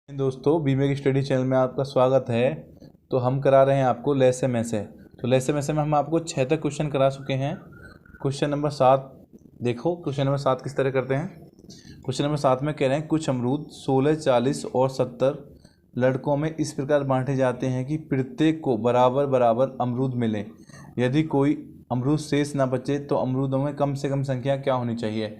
दोस्तों बीमे की स्टडी चैनल में आपका स्वागत है। तो हम करा रहे हैं आपको लेसे में से। तो लेसे में से में हम आपको 6 तक क्वेश्चन करा चुके हैं। क्वेश्चन नंबर 7 देखो, क्वेश्चन नंबर 7 किस तरह करते हैं। क्वेश्चन नंबर 7 में कह रहे हैं कुछ अमरूद 16, 40 और 70 लड़कों में इस प्रकार बांटे जाते हैं कि प्रत्येक को बराबर बराबर अमरूद मिले। यदि कोई अमरूद शेष ना बचे तो अमरूदों में कम से कम संख्या क्या होनी चाहिए।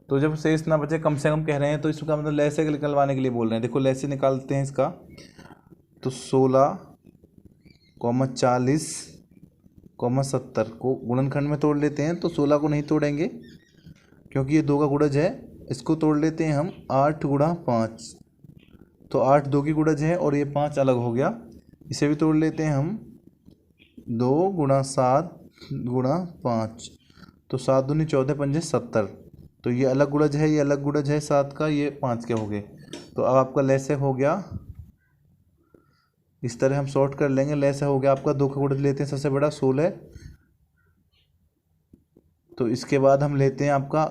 तो जब शेष ना बचे कम से कम कह रहे हैं तो इसका मतलब लैसे निकलवाने के लिए बोल रहे हैं। देखो लैसे निकालते हैं इसका, तो 16, 40, 70 को गुणनखंड में तोड़ लेते हैं। तो 16 को नहीं तोड़ेंगे क्योंकि ये 2 का गुणज है। इसको तोड़ लेते हैं हम 8 गुणा 5, तो 8 2 की गुणज है और ये 5 अलग हो गया। इसे भी तोड़ लेते हैं हम 2 गुणा 7 गुणा 5, तो 7 दूनी 14 पंजे 70। तो ये अलग गुणज है, ये अलग गुणज है 7 का, ये 5 के हो गए। तो अब आपका लैसे हो गया, इस तरह हम शॉर्ट कर लेंगे। लैसे हो गया आपका 2 का गुणज लेते हैं सबसे बड़ा 16, तो इसके बाद हम लेते हैं आपका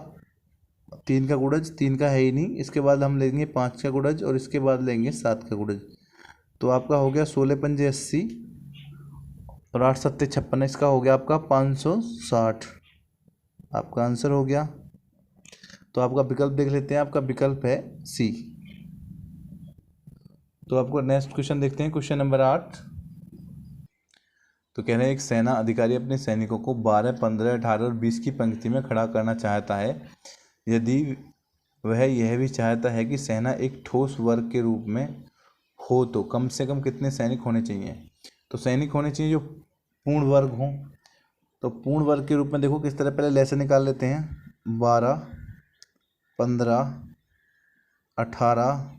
3 का गुणज, 3 का है ही नहीं। इसके बाद हम लेंगे 5 का गुणज और इसके बाद लेंगे 7 का गुणज। तो आपका हो गया 16 पंजे 80 और 8 सत्ते 56, इसका हो गया आपका 560। आपका आंसर हो गया। तो आपका विकल्प देख लेते हैं, आपका विकल्प है सी। तो आपको नेक्स्ट क्वेश्चन देखते हैं, क्वेश्चन नंबर 8। तो कह रहे हैं एक सेना अधिकारी अपने सैनिकों को 12, 15, 18 और 20 की पंक्ति में खड़ा करना चाहता है। यदि वह यह भी चाहता है कि सेना एक ठोस वर्ग के रूप में हो तो कम से कम कितने सैनिक होने चाहिए। तो सैनिक होने चाहिए जो पूर्ण वर्ग हों। तो पूर्ण वर्ग के रूप में देखो किस तरह, पहले लैसे निकाल लेते हैं। 12, 15, 18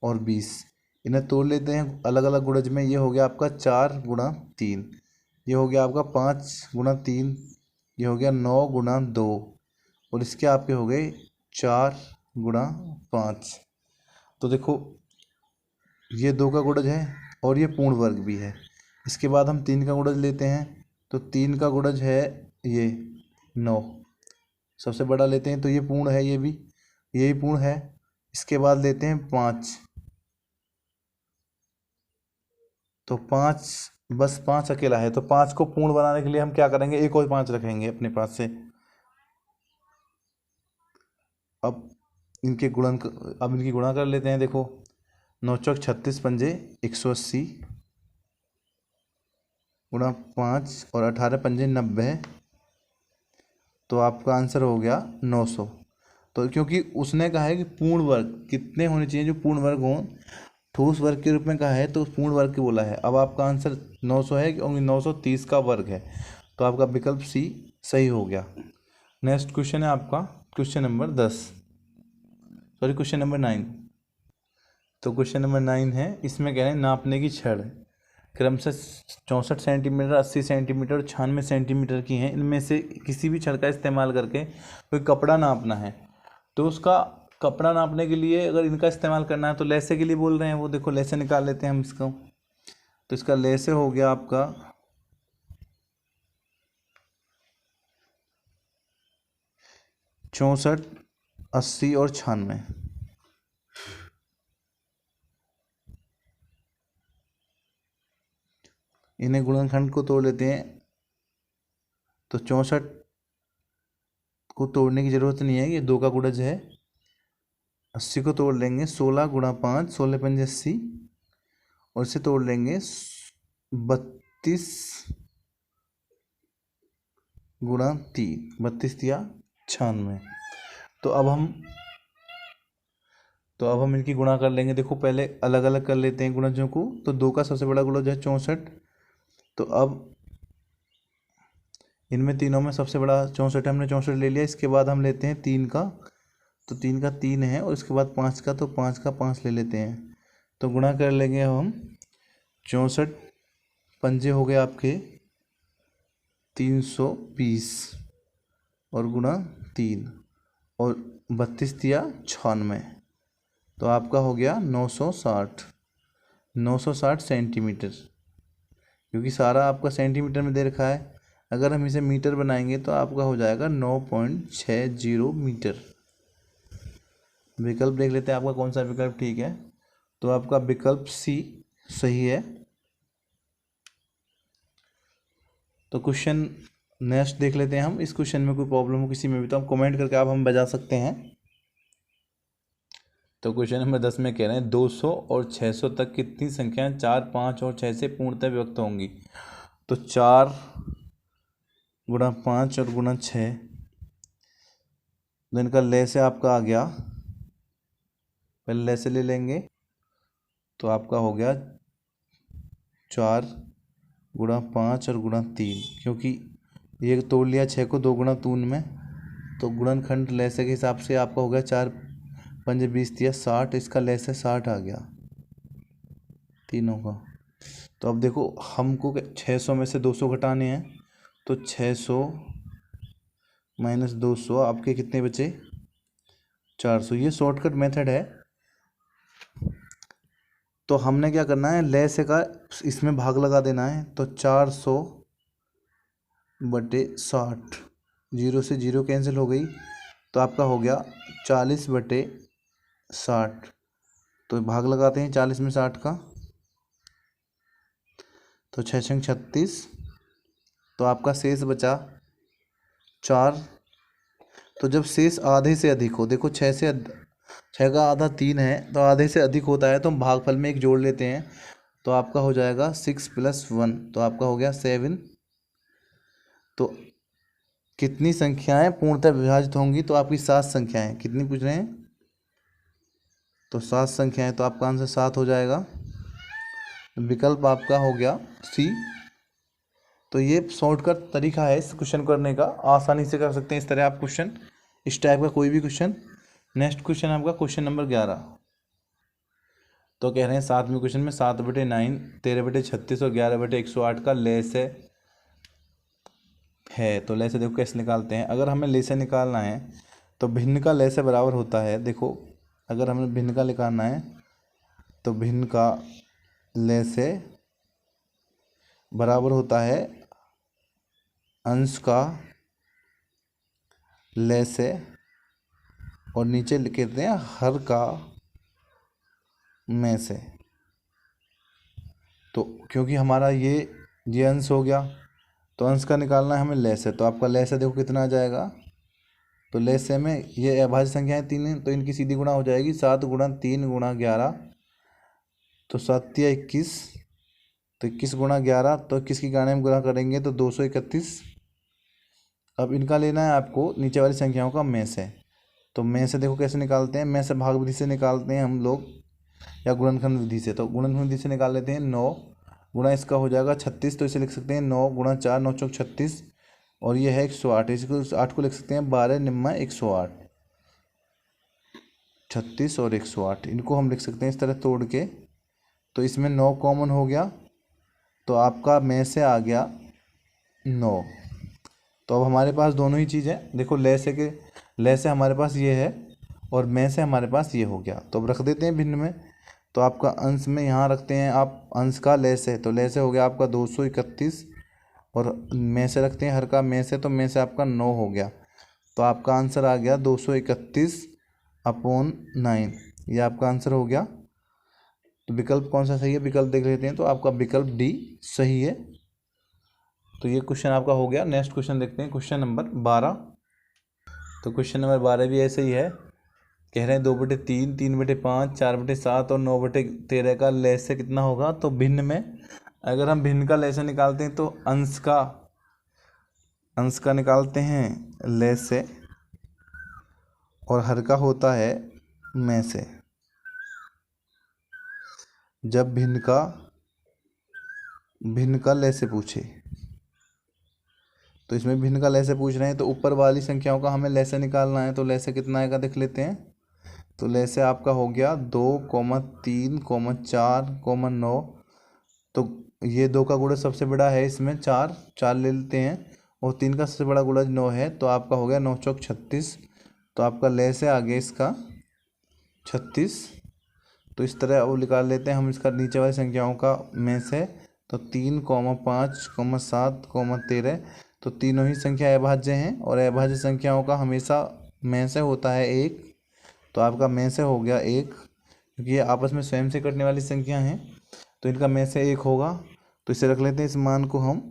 और 20 इन्हें तोड़ लेते हैं अलग अलग गुणज में। ये हो गया आपका 4 गुणा 3, ये हो गया आपका 5 गुणा 3, ये हो गया 9 गुणा 2 और इसके आपके हो गए 4 गुणा 5। तो देखो ये 2 का गुणज है और ये पूर्ण वर्ग भी है। इसके बाद हम 3 का गुणज लेते हैं, तो 3 का गुणज है ये 9, सबसे बड़ा लेते हैं। तो ये पूर्ण है, ये भी यही पूर्ण है। इसके बाद लेते हैं 5, तो 5 बस 5 अकेला है। तो 5 को पूर्ण बनाने के लिए हम क्या करेंगे, एक और 5 रखेंगे अपने पास से। अब इनके गुणा कर लेते हैं। देखो 9 चौक 36 पंजे 180 गुणा 5 और 18 पंजे 90, तो आपका आंसर हो गया 900। तो क्योंकि उसने कहा है कि पूर्ण वर्ग कितने होने चाहिए जो पूर्ण वर्ग हों, ठोस वर्ग के रूप में कहा है तो पूर्ण वर्ग के बोला है। अब आपका आंसर 900 है क्योंकि 930 का वर्ग है। तो आपका विकल्प सी सही हो गया। नेक्स्ट क्वेश्चन है आपका question number 10, sorry question number 9। तो क्वेश्चन नंबर 9 है, इसमें कह रहे हैं नापने की छड़ क्रमशः 64 सेंटीमीटर, 80 सेंटीमीटर और 96 सेंटीमीटर की हैं। इनमें से किसी भी छड़ का इस्तेमाल करके कोई कपड़ा नापना है। तो उसका कपड़ा नापने के लिए अगर इनका इस्तेमाल करना है तो लैसे के लिए बोल रहे हैं। वो देखो लैसे निकाल लेते हैं हम इसको। तो इसका लैसे हो गया आपका 64, 80 और 96। इन्हें गुणनखंड को तोड़ लेते हैं। तो 64 को तोड़ने की जरूरत नहीं है, ये 2 का गुणज है। 80 को तोड़ लेंगे 16 गुणा 5, 16 पंजे 80 और इसे तोड़ लेंगे 32 गुणा 3, 32 दिया 96। तो अब हम इनकी गुणा कर लेंगे। देखो पहले अलग अलग कर लेते हैं गुणजों को। तो 2 का सबसे बड़ा गुणज है 64, तो अब इनमें तीनों में सबसे बड़ा 64 हमने 64 ले लिया। इसके बाद हम लेते हैं 3 का, तो 3 का 3 है और इसके बाद 5 का, तो 5 का 5 ले लेते हैं। तो गुणा कर लेंगे हम 64 पंजे हो गए आपके 320 और गुणा 3 और 32 दिया 96, तो आपका हो गया 960 सेंटीमीटर। क्योंकि सारा आपका सेंटीमीटर में दे रखा है, अगर हम इसे मीटर बनाएंगे तो आपका हो जाएगा 9.60 मीटर। विकल्प देख लेते हैं आपका कौन सा विकल्प ठीक है। तो आपका विकल्प सी सही है। तो क्वेश्चन नेक्स्ट देख लेते हैं हम। इस क्वेश्चन में कोई प्रॉब्लम हो किसी में भी तो आप कमेंट करके आप हम बता सकते हैं। तो क्वेश्चन नंबर 10 में कह रहे हैं 200 और 600 तक कितनी संख्याएं 4, 5 और 6 से पूर्णतः विभक्त होंगी। तो 4 गुणा 5 और गुणा 6, तो इनका ले से आपका आ गया, पहले ले से ले लेंगे तो आपका हो गया 4 गुणा 5 और गुणा 3, क्योंकि ये तोड़ लिया 6 को 2 गुणा 3 में, तो गुणनखंड लेसे के हिसाब से आपका हो गया 4 पंजे 20 दिया 60, इसका लेसे 60 आ गया तीनों का। तो अब देखो हमको 600 में से 200 घटाने हैं, तो 600 माइनस 200 आपके कितने बचे 400। ये शॉर्टकट मेथड है। तो हमने क्या करना है, ले से का इसमें भाग लगा देना है। तो 400 बटे 60, 0 से 0 कैंसिल हो गई, तो आपका हो गया 40 बटे 60। तो भाग लगाते हैं 40 में 60 का, तो 6 छंग 36, तो आपका शेष बचा 4। तो जब शेष आधे से अधिक हो, देखो 6 का आधा 3 है, तो आधे से अधिक होता है तो हम भागफल में 1 जोड़ लेते हैं, तो आपका हो जाएगा 6 + 1, तो आपका हो गया 7। तो कितनी संख्याएं पूर्णतः विभाजित होंगी, तो आपकी 7 संख्याएं। कितनी पूछ रहे हैं, तो 7 संख्याएं, तो आपका आंसर 7 हो जाएगा। विकल्प आपका हो गया सी। तो ये शॉर्टकट तरीका है इस क्वेश्चन करने का, आसानी से कर सकते हैं इस तरह आप क्वेश्चन, इस टाइप का कोई भी क्वेश्चन। नेक्स्ट क्वेश्चन आपका क्वेश्चन नंबर 11। तो कह रहे हैं 7वें क्वेश्चन में 7 बटे 9, 13 बटे 36 और 11 बटे 108 का लेसे है। तो लेसे देखो कैसे निकालते हैं। अगर हमें लेसे निकालना है तो भिन्न का लेसे बराबर होता है। देखो अगर हमें भिन्न का निकालना है तो भिन्न का लेसे बराबर होता है अंश का लेसे, और नीचे लिख देते हैं हर का में से। तो क्योंकि हमारा ये अंश हो गया, तो अंश का निकालना है हमें लेसे। तो आपका लेसे देखो कितना आ जाएगा, तो लेसे में ये अभाज्य संख्याएं 3 हैं, तो इनकी सीधी गुणा हो जाएगी। 7 गुणा 3 गुणा 11, तो 7 या 21, तो 21 गुणा 11, तो 21 की गाने में गुणा करेंगे तो 231। अब इनका लेना है आपको नीचे वाली संख्याओं का में से। तो में से देखो कैसे निकालते हैं, में से भाग विधि से निकालते हैं हम लोग, या गुणनखंड विधि से। तो गुणनखंड विधि से निकाल लेते हैं। 9 गुणा इसका हो जाएगा 36, तो इसे लिख सकते हैं 9 गुणा 4, 9 चौक 36, और ये है 108, इसको 8 को लिख सकते हैं 12 निम्मा 108, 36 और 108, इनको हम लिख सकते हैं इस तरह तोड़ के। तो इसमें 9 कॉमन हो गया, तो आपका में से आ गया 9। तो अब हमारे पास दोनों ही चीज़ है। देखो ले से हमारे पास ये है और में से हमारे पास ये हो गया। तो अब रख देते हैं भिन्न में। तो आपका अंश में यहाँ रखते हैं आप अंश का ले से, तो ले से हो गया आपका 231, और में से रखते हैं हर का में से, तो में से आपका 9 हो गया। तो आपका आंसर आ गया 231/9, ये आपका आंसर हो गया। तो विकल्प कौन सा सही है, विकल्प देख लेते हैं। तो आपका विकल्प डी सही है। तो ये क्वेश्चन आपका हो गया। नेक्स्ट क्वेश्चन देखते हैं, क्वेश्चन नंबर 12। तो क्वेश्चन नंबर 12 भी ऐसे ही है। कह रहे हैं 2 बटे 3, 3 बटे 5, 4 बटे 7 और 9 बटे 13 का लेसे कितना होगा। तो भिन्न में अगर हम भिन्न का लेसे निकालते हैं तो अंश का निकालते हैं लेसे, और हर का होता है में से। जब भिन्न का लेसे पूछे, तो इसमें भिन्न का लेसे पूछ रहे हैं, तो ऊपर वाली संख्याओं का हमें लेसे निकालना है। तो लेसे कितना आएगा देख लेते हैं। तो लेसे आपका हो गया 2, 3, 4, 9। तो ये 2 का गुणज सबसे बड़ा है, इसमें 4 ले लेते हैं, और 3 का सबसे बड़ा गुणज 9 है। तो आपका हो गया 9 चौक 36, तो आपका लेसे आ गया इसका 36। तो इस तरह वो निकाल लेते हैं हम इसका नीचे वाली संख्याओं का में से। तो 3, 5, 7, 13, तो तीनों ही संख्या अभाज्य हैं, और अभाज्य संख्याओं का हमेशा में से होता है 1। तो आपका में से हो गया 1, क्योंकि ये आपस में स्वयं से कटने वाली संख्या हैं, तो इनका में से 1 होगा। तो इसे रख लेते हैं इस मान को हम।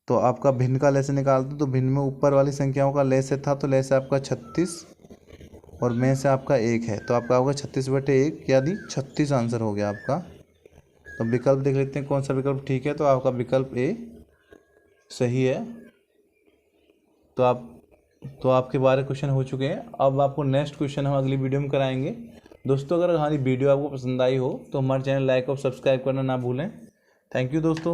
तो आपका भिन्न का लय से निकालते, तो भिन्न में ऊपर वाली संख्याओं का लय से था, तो लय से आपका 36 और में से आपका 1 है, तो आपका होगा 36/1 यानी 36 आंसर हो गया आपका। तो विकल्प देख लेते हैं कौन सा विकल्प ठीक है। तो आपका विकल्प ए सही है। तो आपके 12 क्वेश्चन हो चुके हैं। अब आपको नेक्स्ट क्वेश्चन हम अगली वीडियो में कराएंगे। दोस्तों अगर हमारी वीडियो आपको पसंद आई हो तो हमारे चैनल लाइक और सब्सक्राइब करना ना भूलें। थैंक यू दोस्तों।